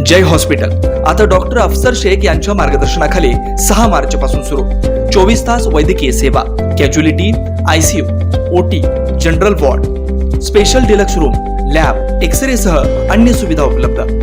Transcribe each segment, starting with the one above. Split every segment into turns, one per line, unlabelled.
जय hospital आता doctor अफसर शेख यांच्या मार्गदर्शनाखाली 6 मार्च पासून सुरू 24 तास वैद्यकीय सेवा, casualty, ICU, OT, general ward, special deluxe room, lab, X-ray सह अन्य सुविधा उपलब्ध।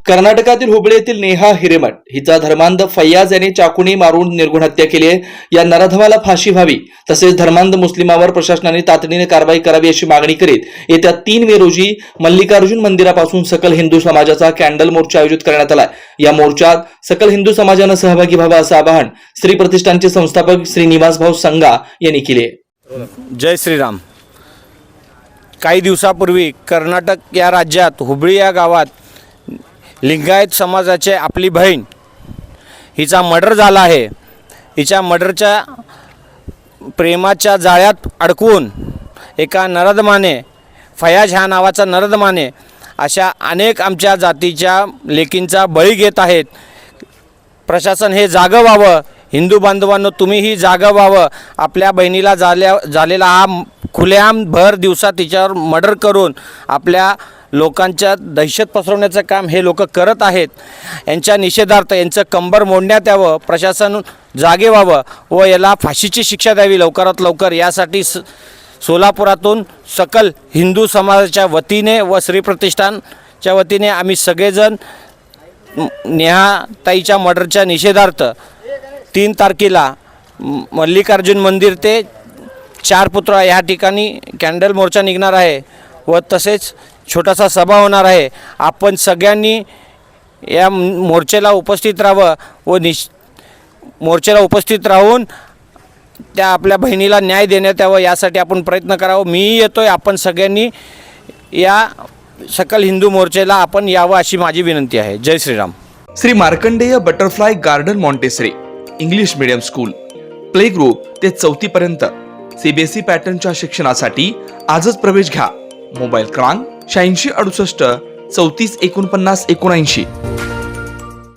कर्नाटकातील हुबळी येथील नेहा हिरेमठ हिचा धर्मांध फैयाज याने चाकूने मारून निर्घुण हत्या केली आहे। या नराधमाला फाशी व्हावी तसेच धर्मांध मुस्लिमावर प्रशासनाने तातडीने कारवाई करावी अशी मागणी करीत येत्या 3 मे रोजी मल्लिकार्जुन मंदिरापासून सकल हिंदू समाजाचा कॅन्डल मोर्चा आयोजित करण्यात आला। या मोर्चात सकल हिंदू समाजाने सहभागी व्हावे असे आवाहन श्री प्रतिष्ठानचे संस्थापक श्री निवासभाऊ संगा यांनी केले।
जय श्रीराम। काही दिवसापूर्वी कर्नाटक या राज्यात हुबळी या गावात लिंगायत समाजाचे आपली बहीण हिचा मर्डर झाला आहे। हिच्या मर्डरच्या प्रेमाच्या जाळ्यात अडकवून एका नराधमाने, फयाज ह्या नावाचा नराधमाने अशा अनेक आमच्या जातीच्या लेकींचा बळी घेत आहेत। प्रशासन हे जागं व्हावं। हिंदू बांधवांनो, तुम्हीही जागं व्हावं। आपल्या बहिणीला झालेला हा खुलेआम भर दिवसा तिच्यावर मर्डर करून आपल्या लोकांच्या दहशत पसरवण्याचं काम हे लोक करत आहेत। यांच्या निषेधार्थ यांचं कंबर मोडण्यात यावं, प्रशासन जागे व्हावं व याला फाशीची शिक्षा द्यावी लवकरात लवकर। यासाठी सोलापुरातून सकल हिंदू समाजाच्या वतीने व श्री प्रतिष्ठानच्या वतीने आम्ही सगळेजण नेहाताईच्या मर्डरच्या निषेधार्थ 3 तारखेला मल्लिकार्जुन मंदिर ते 4 पुतळा या ठिकाणी कॅन्डल मोर्चा निघणार आहे व तसेच छोटासा सभा होणार आहे। आपण सगळ्यांनी या मोर्चाला उपस्थित राहावं व मोर्चाला उपस्थित राहून त्या आपल्या बहिणीला न्याय देण्यात यावं यासाठी आपण प्रयत्न करावं। मीही येतोय, आपण सगळ्यांनी या सकल हिंदू मोर्चाला आपण यावं अशी माझी विनंती आहे। जय Shriram.
Shri Markandeya butterfly garden Montessori English medium school play group ते 4थी पर्यंत सीबीएसई पॅटर्नच्या शिक्षणासाठी आजच प्रवेश घ्या। मोबाईल क्रमांक 8668 34 49 79।